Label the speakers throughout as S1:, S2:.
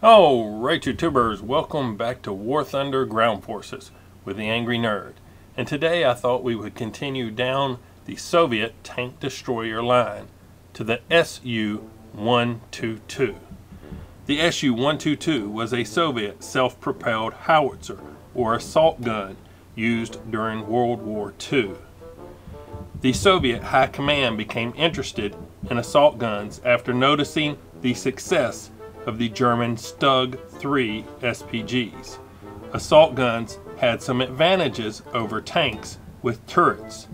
S1: Alright YouTubers, welcome back to War Thunder Ground Forces with the Angry Nerd. And today I thought we would continue down the Soviet tank destroyer line to the SU-122. The SU-122 was a Soviet self-propelled howitzer or assault gun used during World War II. The Soviet High Command became interested in assault guns after noticing the success of the German Stug-3 SPGs. Assault guns had some advantages over tanks with turrets.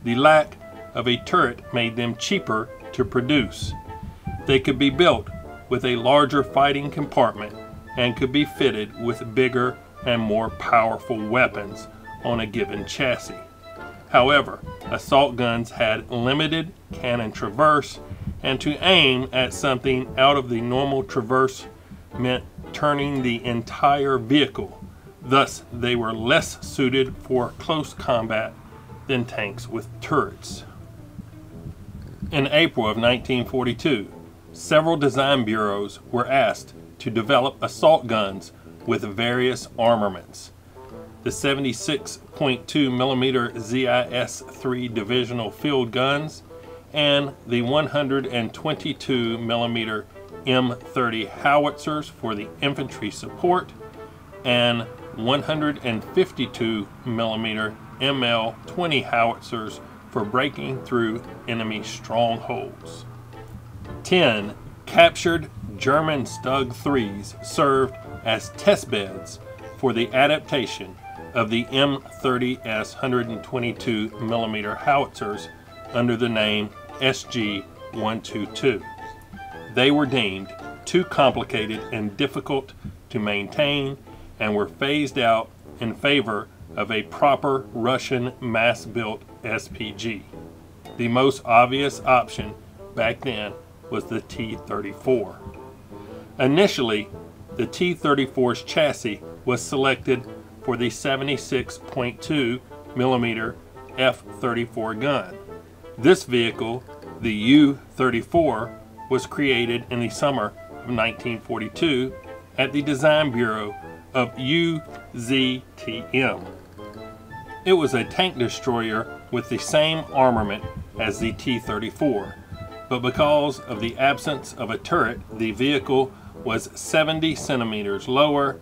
S1: The lack of a turret made them cheaper to produce. They could be built with a larger fighting compartment and could be fitted with bigger and more powerful weapons on a given chassis. However, assault guns had limited cannon traverse, and to aim at something out of the normal traverse meant turning the entire vehicle. Thus, they were less suited for close combat than tanks with turrets. In April of 1942, several design bureaus were asked to develop assault guns with various armaments. The 76.2mm ZIS-3 divisional field guns and the 122mm M30 howitzers for the infantry support, and 152mm ML20 howitzers for breaking through enemy strongholds. 10 captured German Stug-3s served as test beds for the adaptation of the M30S 122mm howitzers under the name SG-122. They were deemed too complicated and difficult to maintain and were phased out in favor of a proper Russian mass-built SPG. The most obvious option back then was the T-34. Initially, the T-34's chassis was selected for the 76.2mm F-34 gun. This vehicle, the U-34, was created in the summer of 1942 at the Design Bureau of UZTM. It was a tank destroyer with the same armament as the T-34, but because of the absence of a turret, the vehicle was 70 centimeters lower,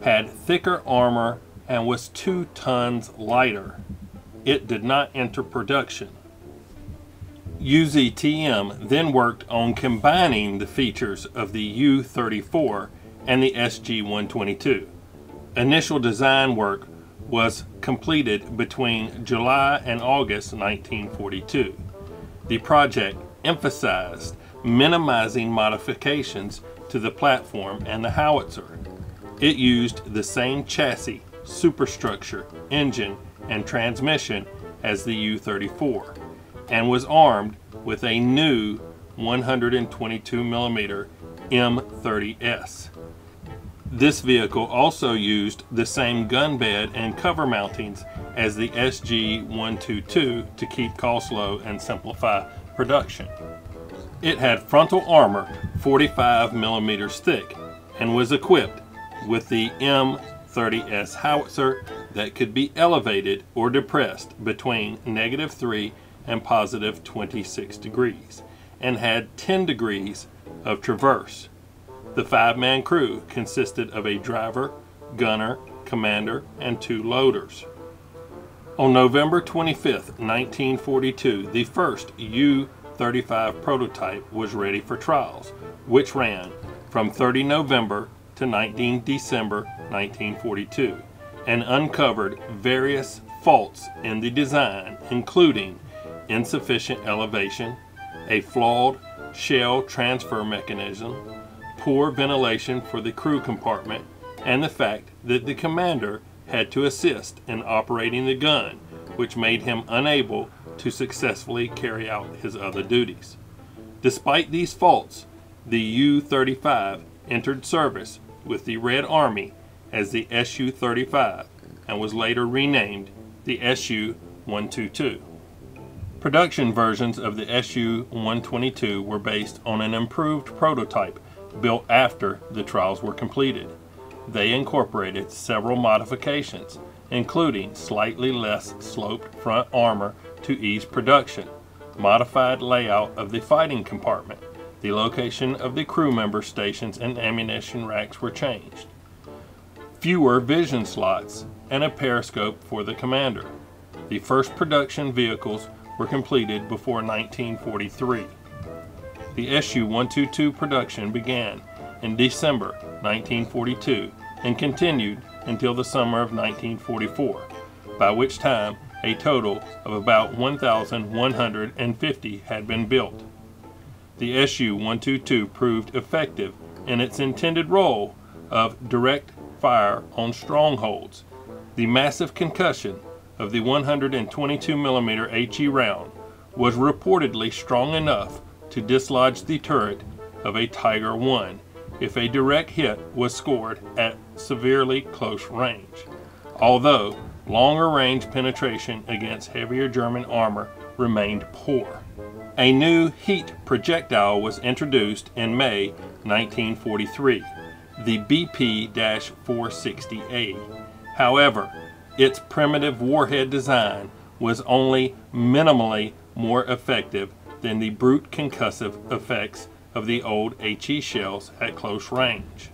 S1: had thicker armor, and was 2 tons lighter. It did not enter production. UZTM then worked on combining the features of the U-34 and the SG-122. Initial design work was completed between July and August 1942. The project emphasized minimizing modifications to the platform and the howitzer. It used the same chassis, superstructure, engine, and transmission as the U-34, and was armed with a new 122mm M30S. This vehicle also used the same gun bed and cover mountings as the SG-122 to keep costs low and simplify production. It had frontal armor 45mm thick and was equipped with the M30S howitzer that could be elevated or depressed between -3 and +26 degrees, and had 10 degrees of traverse. The 5-man crew consisted of a driver, gunner, commander, and 2 loaders. On November 25, 1942, the first U-35 prototype was ready for trials, which ran from 30 November to 19 December 1942, and uncovered various faults in the design, including insufficient elevation, a flawed shell transfer mechanism, poor ventilation for the crew compartment, and the fact that the commander had to assist in operating the gun, which made him unable to successfully carry out his other duties. Despite these faults, the U-35 entered service with the Red Army as the SU-35 and was later renamed the SU-122. Production versions of the SU-122 were based on an improved prototype built after the trials were completed. They incorporated several modifications, including slightly less sloped front armor to ease production, modified layout of the fighting compartment, the location of the crew member stations and ammunition racks were changed, fewer vision slots, and a periscope for the commander. The first production vehicles were completed before 1943. The SU-122 production began in December 1942 and continued until the summer of 1944, by which time a total of about 1,150 had been built. The SU-122 proved effective in its intended role of direct fire on strongholds. The massive concussion of the 122 mm HE round was reportedly strong enough to dislodge the turret of a Tiger I if a direct hit was scored at severely close range, although longer range penetration against heavier German armor remained poor. A new heat projectile was introduced in May 1943, the BP-460A. However, its primitive warhead design was only minimally more effective than the brute concussive effects of the old HE shells at close range.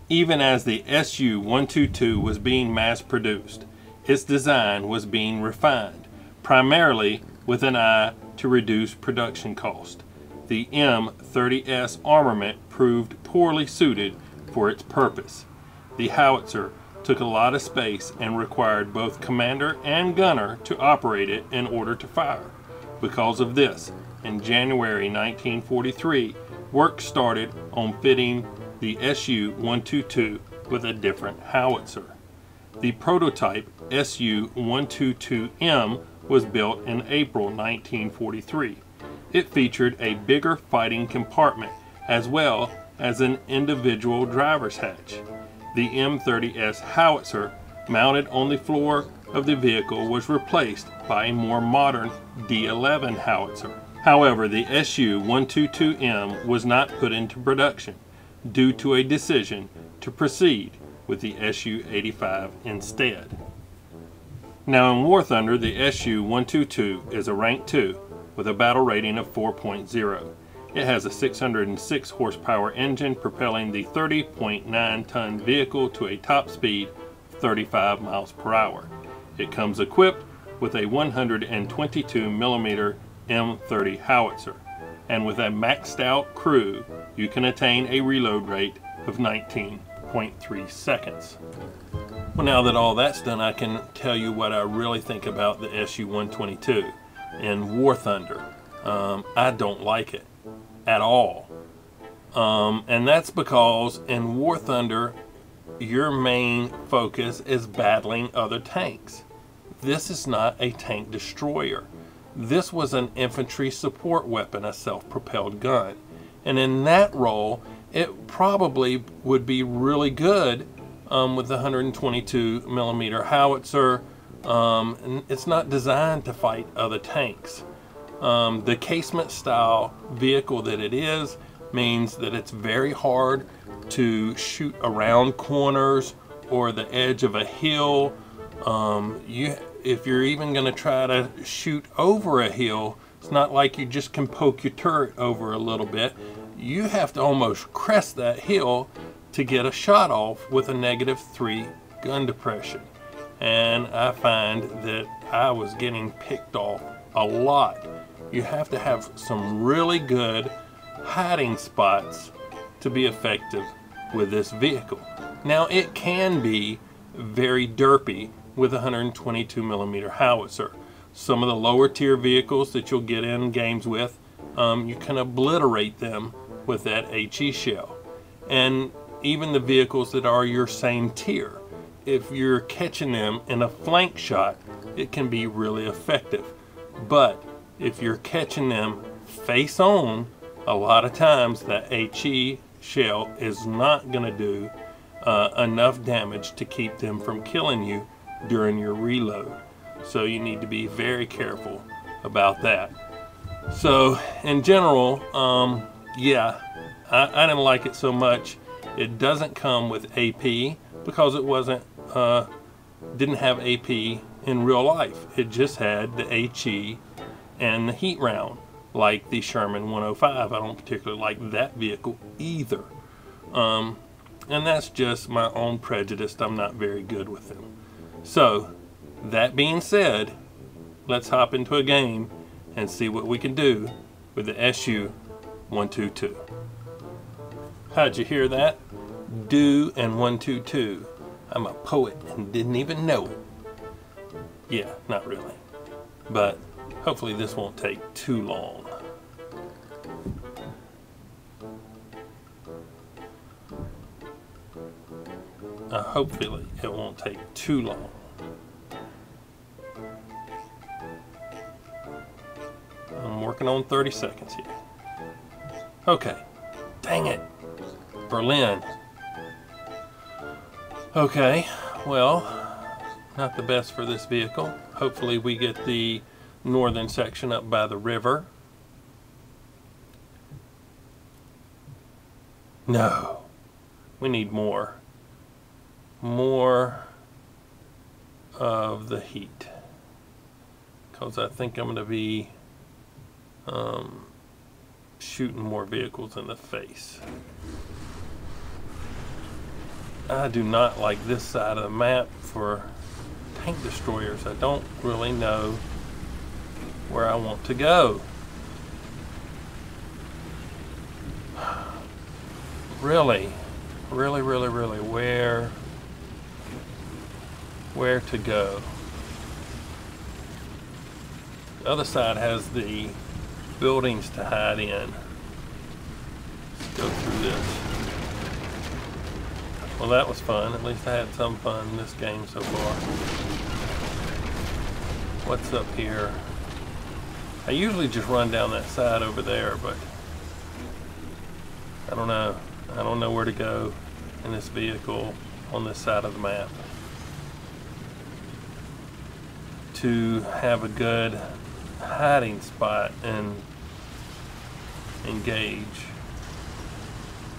S1: Even as the SU-122 was being mass-produced, its design was being refined, primarily with an eye to reduce production cost. The M30S armament proved poorly suited for its purpose. The howitzer took a lot of space and required both commander and gunner to operate it in order to fire. Because of this, in January 1943, work started on fitting the SU-122 with a different howitzer. The prototype SU-122M was built in April 1943. It featured a bigger fighting compartment as well as an individual driver's hatch. The M30S howitzer mounted on the floor of the vehicle was replaced by a more modern D11 howitzer. However, the SU-122M was not put into production due to a decision to proceed with the Su-85 instead. Now in War Thunder, the Su-122 is a rank 2 with a battle rating of 4.0. It has a 606 horsepower engine propelling the 30.9 ton vehicle to a top speed of 35 miles per hour. It comes equipped with a 122 mm M30 howitzer, and with a maxed out crew, you can attain a reload rate of 19.3 seconds. Well, now that all that's done, I can tell you what I really think about the SU-122 in War Thunder. I don't like it at all. And that's because in War Thunder, your main focus is battling other tanks. This is not a tank destroyer. This was an infantry support weapon, a self-propelled gun. And in that role, it probably would be really good with the 122 mm howitzer. And it's not designed to fight other tanks. The casement style vehicle that it is means that it's very hard to shoot around corners or the edge of a hill. If you're even going to try to shoot over a hill, it's not like you just can poke your turret over a little bit. You have to almost crest that hill to get a shot off with a -3 gun depression. And I find that I was getting picked off a lot. You have to have some really good hiding spots to be effective with this vehicle. Now it can be very derpy with a 122 mm howitzer. Some of the lower tier vehicles that you'll get in games with, you can obliterate them with that HE shell. And even the vehicles that are your same tier, if you're catching them in a flank shot, it can be really effective. But if you're catching them face on, a lot of times that HE shell is not going to do enough damage to keep them from killing you during your reload. So you need to be very careful about that. So in general, yeah, I didn't like it so much. It doesn't come with AP because it wasn't didn't have AP in real life. It just had the HE and the heat round, like the Sherman 105. I don't particularly like that vehicle either. And that's just my own prejudice. I'm not very good with them. So that being said, let's hop into a game and see what we can do with the SU-122. How'd you hear that? Do and 122. I'm a poet and didn't even know it. Yeah, not really. But hopefully this won't take too long. Hopefully it won't take too long. I'm working on 30 seconds here. Okay. Dang it. Berlin. Okay, well, not the best for this vehicle. Hopefully we get the northern section up by the river. No. We need more. More of the heat. Because I think I'm going to be shooting more vehicles in the face. I do not like this side of the map for tank destroyers. I don't really know where I want to go. Really, where to go? The other side has the buildings to hide in. Let's go through this. Well, that was fun. At least I had some fun in this game so far. What's up here? I usually just run down that side over there, but I don't know. I don't know where to go in this vehicle on this side of the map to have a good hiding spot and engage.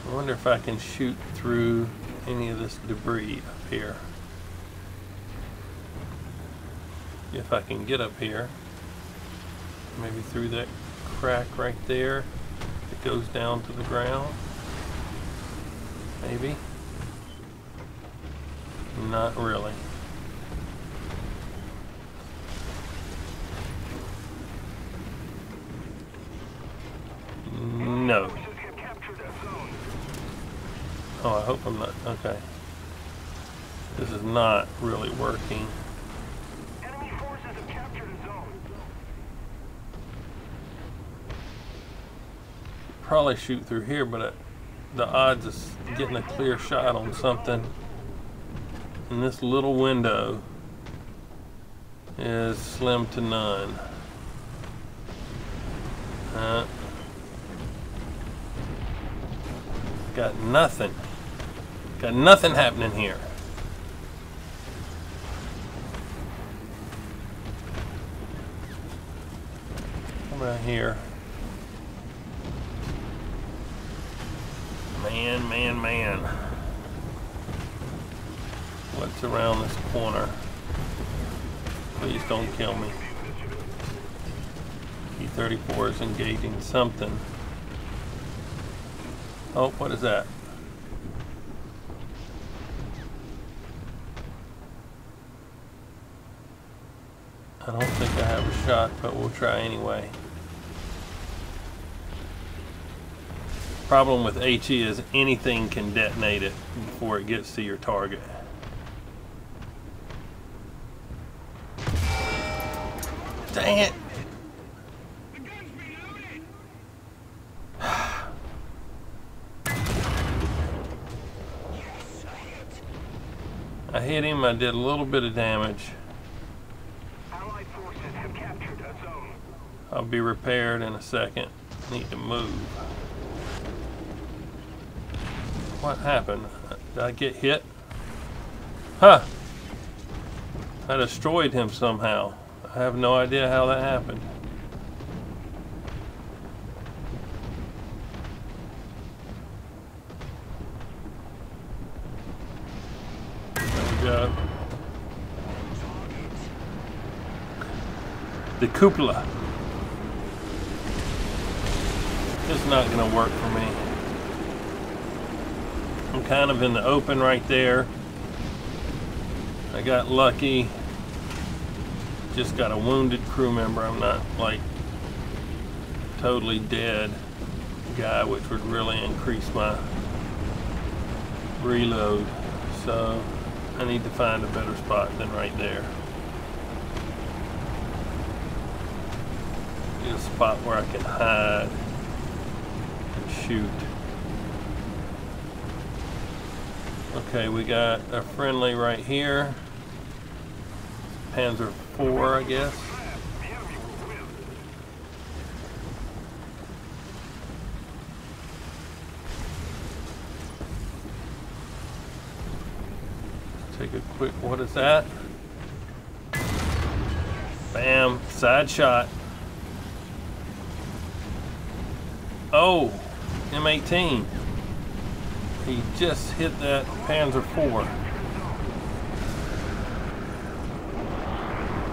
S1: I wonder if I can shoot through any of this debris up here. If I can get up here, maybe through that crack right there that goes down to the ground. Maybe. Not really. No. Oh, I hope I'm not. Okay. This is not really working.
S2: Enemy forces have captured a zone.
S1: Probably shoot through here, but the odds of getting a clear shot on something in this little window is slim to none. Got nothing. Got nothing happening here. Come right here. Man. What's around this corner? Please don't kill me. T-34 is engaging something. Oh, what is that? I don't think I have a shot, but we'll try anyway. Problem with HE is anything can detonate it before it gets to your target. Dang it! I hit him, I did a little bit of damage.
S2: Allied forces have captured a zone.
S1: I'll be repaired in a second. Need to move. What happened? Did I get hit? Huh! I destroyed him somehow. I have no idea how that happened. There we go. The cupola. It's not going to work for me. I'm kind of in the open right there. I got lucky. Just got a wounded crew member. I'm not like totally dead guy, which would really increase my reload. So I need to find a better spot than right there. Get a spot where I can hide and shoot. Okay, we got a friendly right here. Panzer IV, I guess. Take a quick, what is that? Bam, side shot. Oh, M18. He just hit that Panzer IV.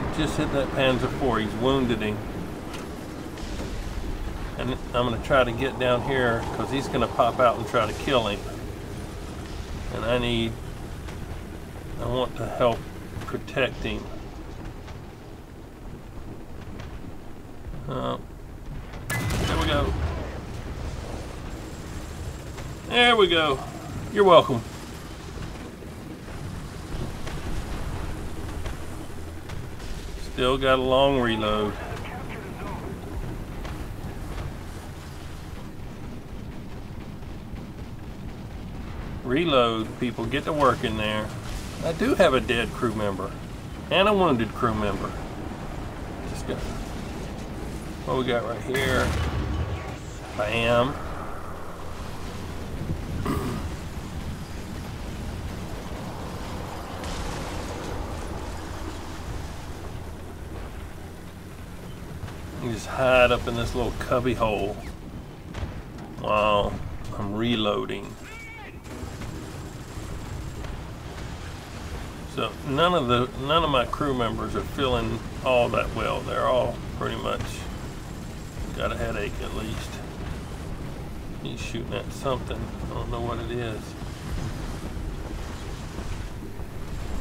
S1: He just hit that Panzer IV. He's wounded him. And I'm going to try to get down here because he's going to pop out and try to kill him. And I want to help protect him. There we go. There we go. You're welcome. Still got a long reload. Reload, people, get to work in there. I do have a dead crew member and a wounded crew member. Just got what we got right here. Bam. You just hide up in this little cubby hole while I'm reloading. So none of my crew members are feeling all that well. They're all pretty much got a headache at least. He's shooting at something. I don't know what it is.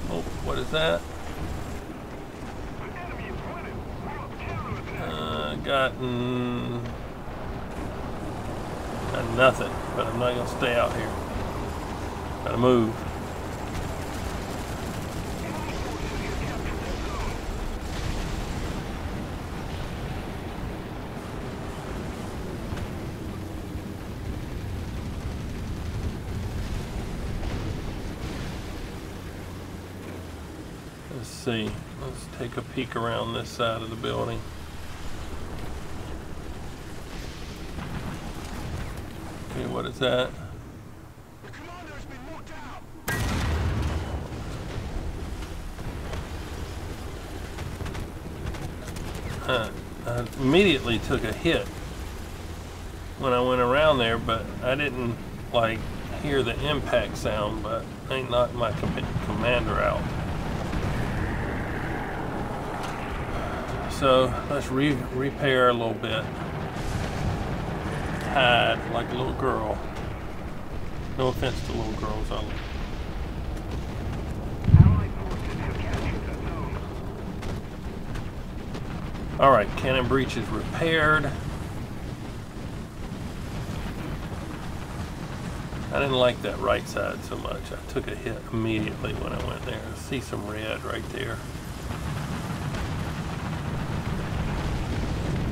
S1: Oh, what is that? Got nothing, but I'm not gonna stay out here. Gotta move. Let's see. Let's take a peek around this side of the building. Okay, what is that?
S2: The commander has been knocked out.
S1: I immediately took a hit when I went around there, but I didn't like hear the impact sound, but they knocked my commander out. So let's repair a little bit. Hide like a little girl. No offense to little girls. Alright, cannon breach is repaired. I didn't like that right side so much. I took a hit immediately when I went there. I see some red right there.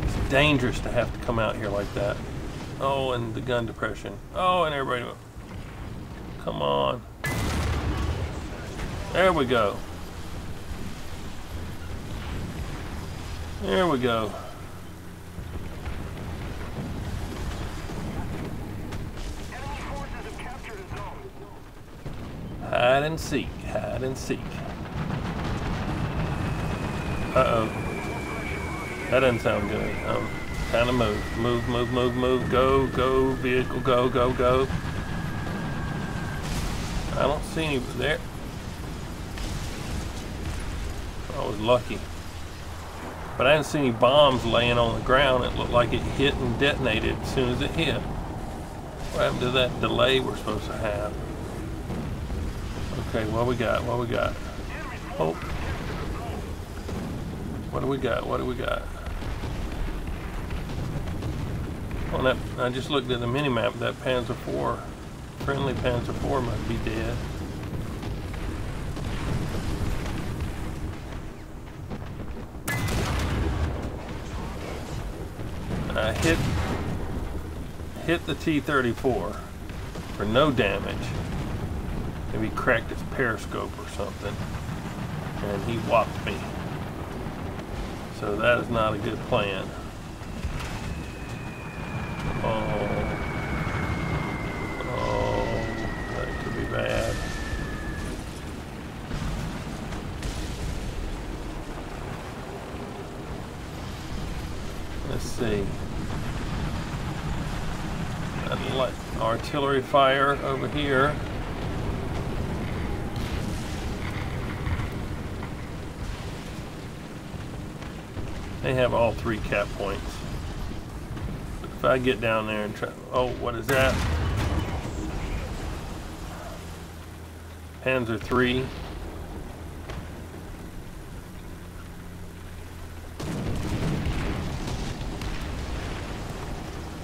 S1: It's dangerous to have to come out here like that. Oh, and the gun depression. Oh, and everybody. Come on. There we go. There we go.
S2: Enemy forces have captured a zone.
S1: Hide and seek. Hide and seek. Uh-oh. That doesn't sound good. Kind of move. Move, move, move, move. Go, go, vehicle. Go, go, go. I don't see any there. I was lucky. But I didn't see any bombs laying on the ground. It looked like it hit and detonated as soon as it hit. What happened to that delay we're supposed to have? Okay, what we got? What we got? Oh. What do we got? What do we got? Well, that, I just looked at the mini-map. That Panzer IV, friendly Panzer IV must be dead. I hit the T-34 for no damage. Maybe he cracked his periscope or something, and he whopped me. So that is not a good plan. Oh, that could be bad. Let's see. I'd like artillery fire over here. They have all 3 cap points. But if I get down there and try... Oh, what is that? Panzer III.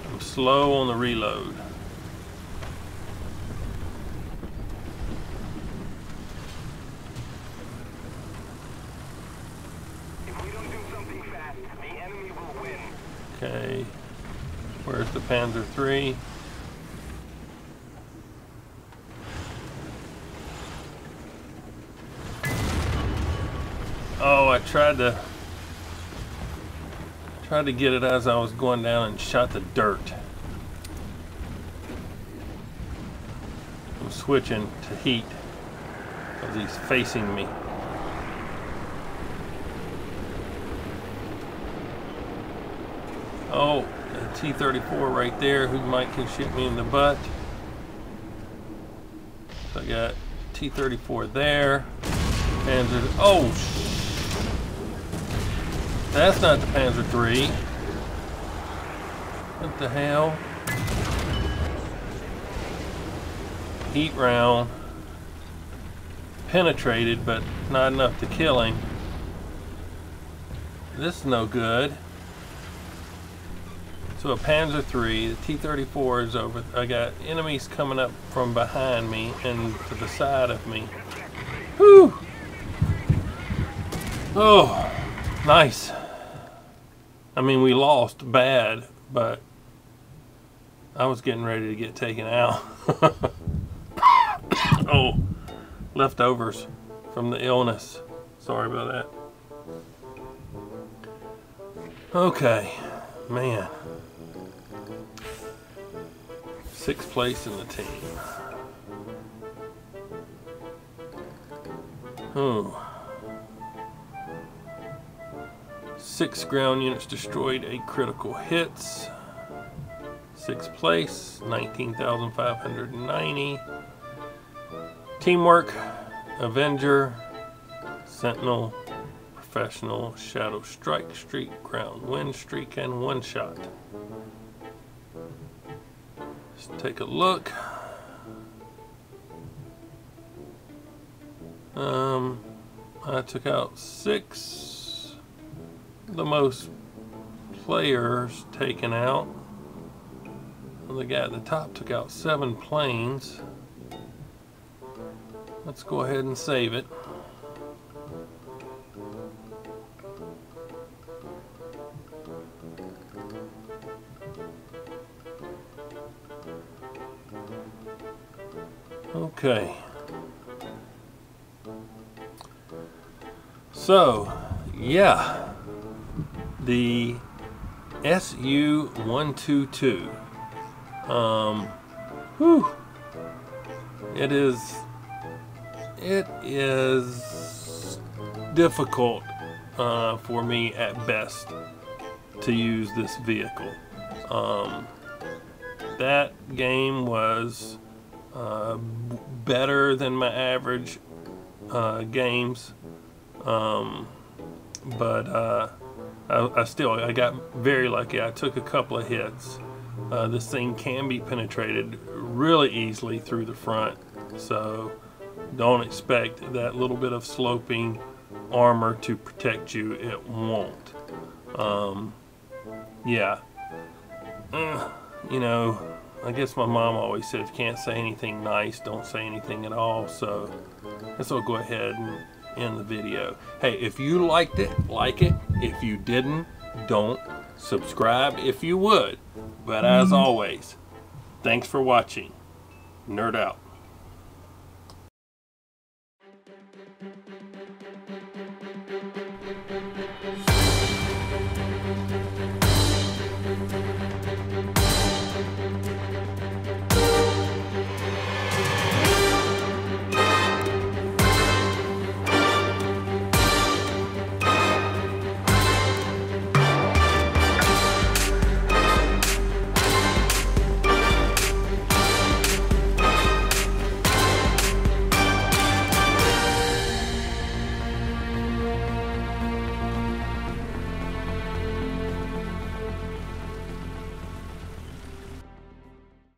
S1: I'm slow on the reload. Okay, where's the Panzer III? Oh, I tried to get it as I was going down and shot the dirt. I'm switching to heat because he's facing me. Oh, a T-34 right there who might can shoot me in the butt. So I got T-34 there. Panzer. Oh, that's not the Panzer III. What the hell? Heat round. Penetrated, but not enough to kill him. This is no good. So a Panzer III, the T-34 is over. I got enemies coming up from behind me and to the side of me. Whew! Oh, nice. I mean, we lost bad, but I was getting ready to get taken out. Oh, leftovers from the illness. Sorry about that. Okay, man. 6th place in the team. Oh. 6 ground units destroyed, 8 critical hits. 6th place, 19,590. Teamwork, Avenger, Sentinel, Professional, Shadow Strike Streak, Ground Wind Streak, and One Shot. Let's take a look. I took out 6. The most players taken out. The guy at the top took out 7 planes. Let's go ahead and save it. Okay. So, yeah, the SU-122. It is difficult for me at best to use this vehicle. That game was better than my average games, but I got very lucky. I took a couple of hits. This thing can be penetrated really easily through the front, so don't expect that little bit of sloping armor to protect you. It won't. Yeah. You know, I guess my mom always said, if you can't say anything nice, don't say anything at all. So I guess I'll go ahead and end the video. Hey, if you liked it, like it. If you didn't, don't. Subscribe if you would. But as always, thanks for watching. Nerd out.